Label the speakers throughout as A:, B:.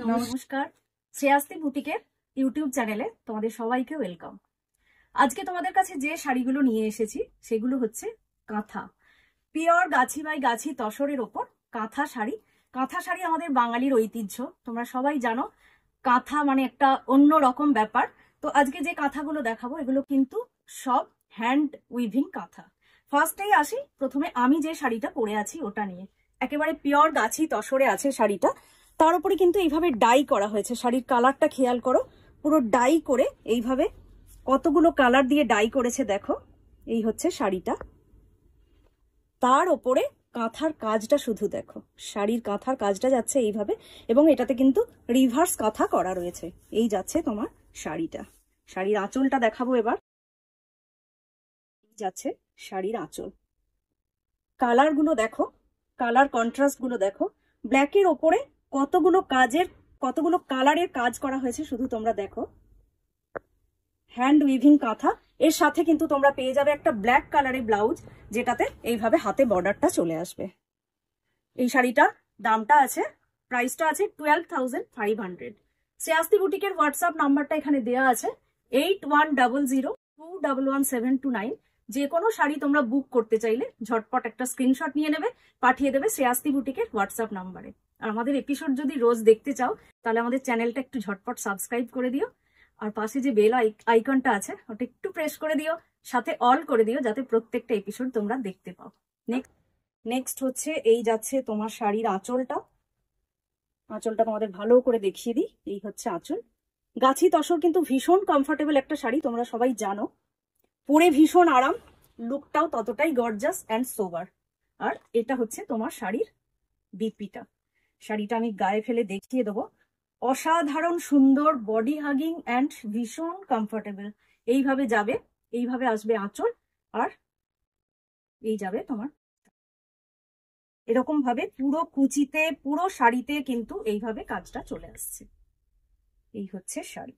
A: নমস্কার, শ্রেয়াস্তি বুটিকের ইউটিউব চ্যানেলে তোমাদের সবাইকে ওয়েলকাম। আজকে তোমাদের কাছে যে শাড়িগুলো নিয়ে এসেছি সেগুলো হচ্ছে কাঁথা, পিওর গাছি বাই গাছি তসরের ওপর কাঁথা শাড়ি। কাঁথা শাড়ি আমাদের বাঙালির ঐতিহ্য, তোমরা সবাই জানো। কাঁথা মানে একটা অন্য রকম ব্যাপার। তো আজকে যে কাঁথাগুলো দেখাবো এগুলো কিন্তু সব হ্যান্ড উইভিং কাঁথা। ফার্স্টেই আসি, প্রথমে আমি যে শাড়িটা পরে আছি ওটা নিয়ে। একেবারে পিওর গাছি তসরে আছে শাড়িটা, তার উপরে কিন্তু এইভাবে ডাই করা হয়েছে। শাড়ির কালারটা খেয়াল করো, পুরো ডাই করে এইভাবে কতগুলো কালার দিয়ে ডাই করেছে দেখো। এই হচ্ছে শাড়িটা, তার ওপরে কাঁথার কাজটা শুধু দেখো। শাড়ির কাঁথার কাজটা যাচ্ছে এইভাবে, এবং এটাতে কিন্তু রিভার্স কাঁথা করা রয়েছে। এই যাচ্ছে তোমার শাড়িটা। শাড়ির আঁচলটা দেখাবো এবার। যাচ্ছে শাড়ির আঁচল, কালার গুলো দেখো, কালার কন্ট্রাস্ট গুলো দেখো। ব্ল্যাকের ওপরে কতগুলো কালারের কাজ করা হয়েছে শুধু তোমরা দেখো। হ্যান্ড উইভিং কাঁথা, এর সাথে কিন্তু তোমরা পেয়ে যাবে একটা ব্ল্যাক কালারের ব্লাউজ, যেটাতে এইভাবে হাতে বর্ডারটা চলে আসবে। এই শাড়িটার দামটা আছে, প্রাইসটা আছে 12,500। শ্রেয়াস্তি বুটিকের হোয়াটসঅ্যাপ নাম্বারটা এখানে দেওয়া আছে 8100211729। যে কোনো শাড়ি তোমরা বুক করতে চাইলে ঝটপট একটা স্ক্রিনশট নিয়ে নেবে, পাঠিয়ে দেবে শ্রেয়াস্তি বুটিকের হোয়াটসঅ্যাপ নাম্বারে। আর আমাদের এপিসোড যদি রোজ দেখতে চাও তাহলে আমাদের চ্যানেলটা একটু ঝটপট সাবস্ক্রাইব করে দিও, আর পাশে যে বেল আইকনটা আছে ওটা একটু প্রেস করে দিও, সাথে অল করে দিও, যাতে প্রত্যেকটা এপিসোড তোমরা দেখতে পাও। নেক্সট হচ্ছে এই যাচ্ছে তোমার শাড়ির আঁচলটা। আঁচলটা তোমাদের ভালো করে দেখিয়ে দিই। এই হচ্ছে আঁচল। গাছি তসর কিন্তু ভীষণ কমফোর্টেবল একটা শাড়ি, তোমরা সবাই জানো। পরে ভীষণ আরাম, লুকটাও ততটাই গর্জাস অ্যান্ড সোবার। আর এটা হচ্ছে তোমার শাড়ির বিপিটা। শাড়িটা আমি গায়ে ফেলে দেখিয়ে দেবো। অসাধারণ সুন্দর, বডি হাগিং অ্যান্ড ভীষণ কমফোর্টেবল। এইভাবে যাবে, এইভাবে আসবে আঁচল, আর এই যাবে তোমার এরকম ভাবে পুরো কুচিতে, পুরো শাড়িতে কিন্তু এইভাবে কাজটা চলে আসছে। এই হচ্ছে শাড়ি।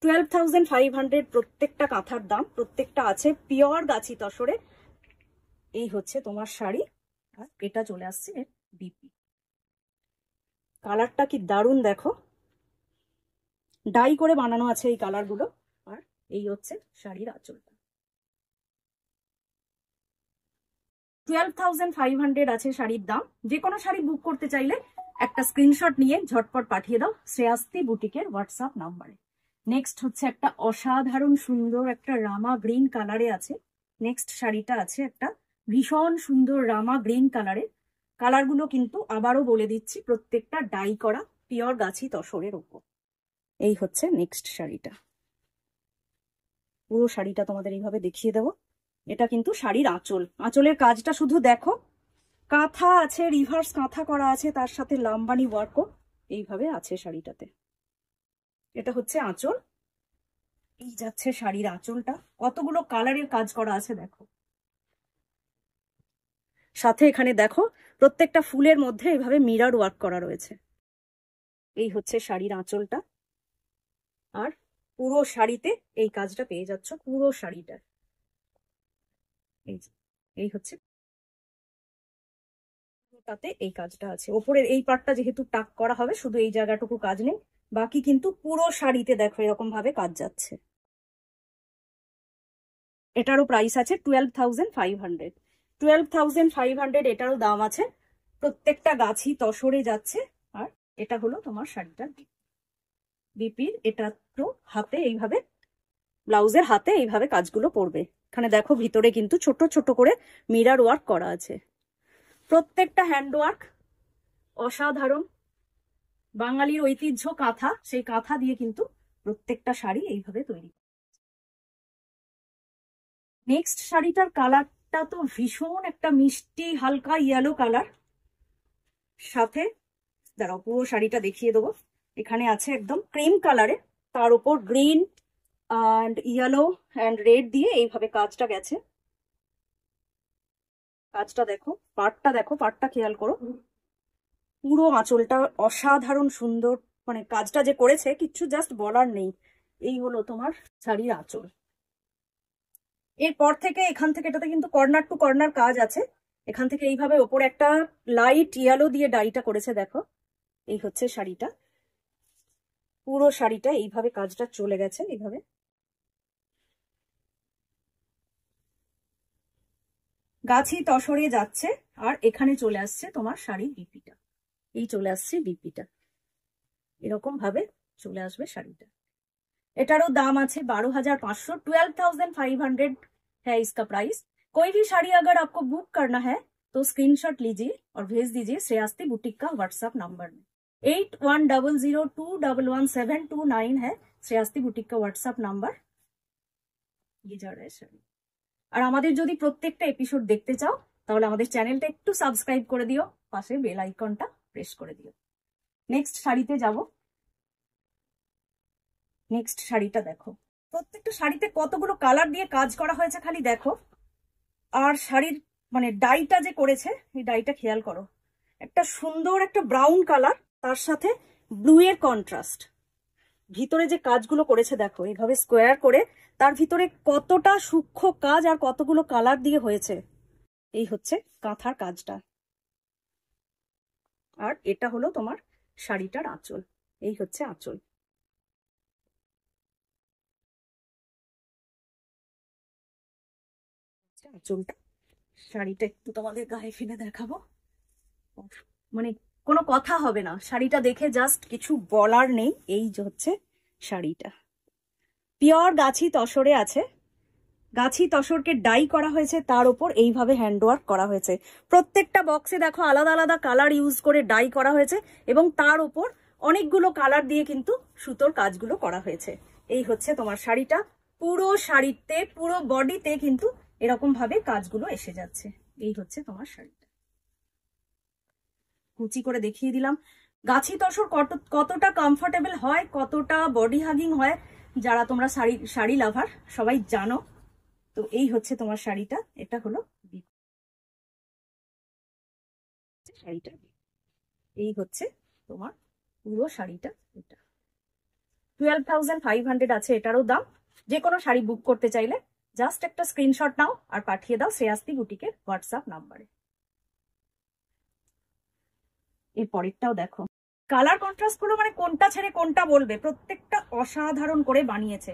A: 12,500 প্রত্যেকটা কাঁথার দাম, প্রত্যেকটা আছে পিওর গাছি তসরে। এই হচ্ছে তোমার শাড়ি, আর এটা চলে আসছে এর বিপি। কালারটা কি দারুণ দেখো, ডাই করে বানানো আছে এই কালারগুলো। আর এই হচ্ছে শাড়ির আঁচলটা। 12,500 আছে শাড়ির দাম। যে কোনো শাড়ি বুক করতে চাইলে একটা স্ক্রিনশট নিয়ে ঝটপট পাঠিয়ে দাও শ্রেয়াস্তি বুটিকের হোয়াটসঅ্যাপ নাম্বারে। নেক্সট হচ্ছে একটা অসাধারণ সুন্দর একটা রামা গ্রিন কালারে আছে। নেক্সট শাড়িটা আছে একটা ভীষণ সুন্দর রামা গ্রিন কালারের। কালারগুলো কিন্তু আবারও বলে দিচ্ছি, প্রত্যেকটা ডাই করা পিওর গাছি তসরের উপর। এই হচ্ছে নেক্সট শাড়িটা। পুরো শাড়িটা তোমাদের এইভাবে দেখিয়ে দেবো। এটা কিন্তু শাড়ির আঁচল। আঁচলের কাজটা শুধু দেখো, কাঁথা আছে, রিভার্স কাঁথা করা আছে, তার সাথে লাম্বানি ওয়ার্কও এইভাবে আছে শাড়িটাতে। এটা হচ্ছে আঁচল। এই যাচ্ছে শাড়ির আঁচলটা, কতগুলো কালারের কাজ করা আছে দেখো। সাথে এখানে দেখো প্রত্যেকটা ফুলের মধ্যে এইভাবে মিরর ওয়ার্ক করা রয়েছে। এই হচ্ছে শাড়ির আঁচলটা, আর পুরো শাড়িতে এই কাজটা পেয়ে যাচ্ছ পুরো শাড়িটা। এই হচ্ছে তাতে এই কাজটা আছে। ওপরের এই পার্টটা যেহেতু টাক করা হবে, শুধু এই জায়গাটুকু কাজ নেই, বাকি কিন্তু পুরো শাড়িতে দেখো এরকম ভাবে কাজ যাচ্ছে। এটারও প্রাইস আছে 12,500। 12,500 এটারও দাম আছে। প্রত্যেকটা গাছি তসরে যাচ্ছে। আর এটা হলো তোমার শাড়িটার বিপির। এটা তো হাতে এইভাবে, ব্লাউজের হাতে এইভাবে কাজগুলো পড়বে। এখানে দেখো ভিতরে কিন্তু ছোট ছোট করে মিরর ওয়ার্ক করা আছে। প্রত্যেকটা হ্যান্ড ওয়ার্ক অসাধারণ। বাঙালির ঐতিহ্য কাঁথা, সেই কাঁথা দিয়ে কিন্তু প্রত্যেকটা শাড়ি এইভাবে তৈরি। নেক্সট শাড়িটার কালারটা তো ভীষণ একটা মিষ্টি হালকা ইয়েলো কালার। সাথে দাঁড়াও পুরো শাড়িটা দেখিয়ে দেবো। এখানে আছে একদম ক্রিম কালারে, তার উপর green and yellow and red দিয়ে এইভাবে কাজটা গেছে। কাজটা দেখো, পাড়টা দেখো, পাড়টা খেয়াল করো। পুরো আঁচলটা অসাধারণ সুন্দর, মানে কাজটা যে করেছে কিচ্ছু জাস্ট বলার নেই। এই হলো তোমার শাড়ির আঁচল। এরপর থেকে এখান থেকে এটাতে কিন্তু কর্নার টু কর্নার কাজ আছে। এখান থেকে এইভাবে ওপরে একটা লাইট ইয়েলো দিয়ে ডাইটা করেছে দেখো। এই হচ্ছে শাড়িটা। পুরো শাড়িটা এইভাবে কাজটা চলে গেছে, এইভাবে গাছি তসরে যাচ্ছে। আর এখানে চলে আসছে তোমার শাড়ির বিপিটা, এই চলে আসছে বিপিটা, এরকম ভাবে চলে আসবে শাড়িটা। এটারও দাম আছে 12,500, 12,500 है इसका प्राइस। कोई भी साड़ी अगर आपको बुक करना है तो स्क्रीनशॉट लीजिए और भेज दीजिए श्रेयास्ती बुटीक का व्हाट्सएप नंबर में। 8100211729 है श्रेयास्ती बुटीक का व्हाट्सएप नंबर। ये जा रहा है শাড়ি। আর আমাদের যদি প্রত্যেকটা এপিসোড দেখতে চাও তাহলে আমাদের চ্যানেলটা একটু সাবস্ক্রাইব করে দিও, পাশে বেল আইকনটা প্রেস করে দিও। নেক্সট শাড়িতে যাব। নেক্সট শাড়িটা দেখো, প্রত্যেকটা শাড়িতে কতগুলো কালার দিয়ে কাজ করা হয়েছে খালি দেখো। আর শাড়ির মানে ডাইটা যে করেছে, এই ডাইটা খেয়াল করো, একটা সুন্দর একটা ব্রাউন কালার, তার সাথে ব্লু এর কন্ট্রাস্ট। ভিতরে যে কাজগুলো করেছে দেখো, এইভাবে স্কোয়ার করে, তার ভিতরে কতটা সূক্ষ্ম কাজ আর কতগুলো কালার দিয়ে হয়েছে। এই হচ্ছে কাঁথার কাজটা। আর এটা হলো তোমার শাড়িটার আঁচল, এই হচ্ছে আঁচল। আঁচলটা, শাড়িটা একটু তোমাদের গায়ে ফেলে দেখাবো, মানে কোনো কথা হবে না, শাড়িটা দেখে জাস্ট কিছু বলার নেই। এই যে হচ্ছে শাড়িটা, পিওর গাছি তসরে আছে। গাছি তসরকে ডাই করা হয়েছে, তার উপর এইভাবে হ্যান্ডওয়ার্ক করা হয়েছে। প্রত্যেকটা বক্সে দেখো আলাদা আলাদা কালার ইউজ করে ডাই করা হয়েছে এবং তার উপর অনেকগুলো কালার দিয়ে কিন্তু সুতোর কাজগুলো করা হয়েছে। এই হচ্ছে তোমার শাড়িটা, পুরো শাড়িতে পুরো বডিতে কিন্তু এরকম ভাবে কাজগুলো এসে যাচ্ছে। এই হচ্ছে তোমার শাড়িটা, কুচি করে দেখিয়ে দিলাম। গাছি তসর কতটা কমফোর্টেবল হয়, কতটা বডি হাগিং হয়, যারা তোমরা শাড়ি লাভার সবাই জানো। তো এই হচ্ছে তোমার শাড়িটা, এটা হলো শাড়িটা, এই হচ্ছে তোমার পুরো শাড়িটা। এটা 12,500 আছে এটারও দাম। যে কোনো শাড়ি বুক করতে চাইলে জাস্ট একটা স্ক্রিনশট নাও আর পাঠিয়ে দাও শ্রেয়াস্তি বুটিকের হোয়াটসঅ্যাপ নাম্বারে। এর পরেরটাও দেখো, কালার কন্ট্রাস্ট গুলো মানে কোনটা ছেড়ে কোনটা বলবে, প্রত্যেকটা অসাধারণ করে বানিয়েছে,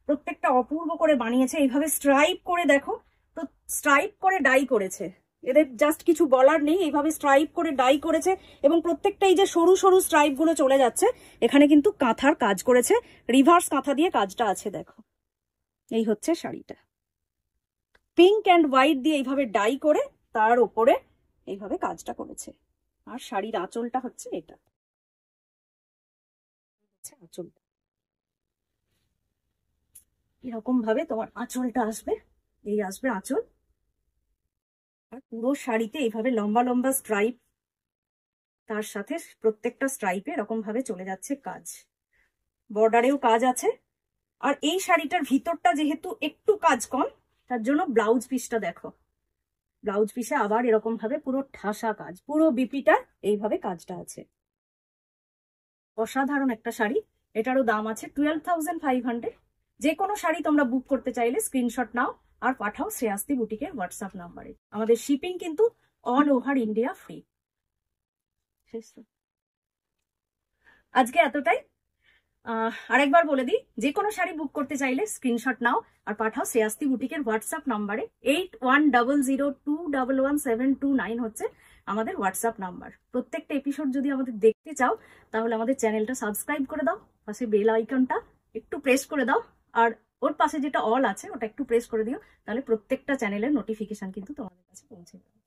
A: প্রত্যেকটা অপূর্ব করে বানিয়েছে। এইভাবে স্ট্রাইপ করে দেখো, তো স্ট্রাইপ করে ডাই করেছে, এদের জাস্ট কিছু বলার নেই। এইভাবে স্ট্রাইপ করে ডাই করেছে এবং প্রত্যেকটা এই যে সরু সরু স্ট্রাইপ গুলো চলে যাচ্ছে, এখানে কিন্তু কাঁথার কাজ করেছে, রিভার্স কাঁথা দিয়ে কাজটা আছে দেখো। এই হচ্ছে শাড়িটা, পিঙ্ক অ্যান্ড হোয়াইট দিয়ে এইভাবে ডাই করে তার উপরে এইভাবে কাজটা করেছে। আর শাড়ির আঁচলটা হচ্ছে এটা, আঁচলটা এরকম ভাবে তোমার আঁচলটা আসবে, এই আসবে আঁচল। আর পুরো শাড়িতে এইভাবে লম্বা লম্বা স্ট্রাইপ, তার সাথে প্রত্যেকটা স্ট্রাইপে এরকম ভাবে চলে যাচ্ছে কাজ, বর্ডারেও কাজ আছে। আর এই শাড়িটার ভিতরটা যেহেতু একটু কাজ কম, তার জন্য ব্লাউজ পিসটা দেখো, ব্লাউজ পিসে আবার এরকম ভাবে পুরো ঠাসা কাজ, পুরো বিপিটা এইভাবে কাজটা আছে। অসাধারণ একটা শাড়ি, এটারও দাম আছে 12,500। যে কোনো শাড়ি তোমরা বুক করতে চাইলে স্ক্রিনশট নাও আর পাঠাও শ্রেয়াস্তি বুটিকের হোয়াটসঅ্যাপ নাম্বারে। আমাদের শিপিং কিন্তু অল ওভার ইন্ডিয়া ফ্রি। আজকে এতটাই। আরেকবার বলে দিই, যে কোনো শাড়ি বুক করতে চাইলে স্ক্রিনশট নাও আর পাঠাও শ্রেয়াস্তি বুটিকের হোয়াটসঅ্যাপ নাম্বারে। 8100211729 হচ্ছে আমাদের হোয়াটসঅ্যাপ নাম্বার। প্রত্যেকটা এপিসোড যদি আমাদের দেখতে চাও তাহলে আমাদের চ্যানেলটা সাবস্ক্রাইব করে দাও, পাশে বেল আইকনটা একটু প্রেস করে দাও, আর ওর পাশে যেটা অল আছে ওটা একটু প্রেস করে দিও, তাহলে প্রত্যেকটা চ্যানেলের নোটিফিকেশন কিন্তু তোমাদের কাছে পৌঁছে যাবে।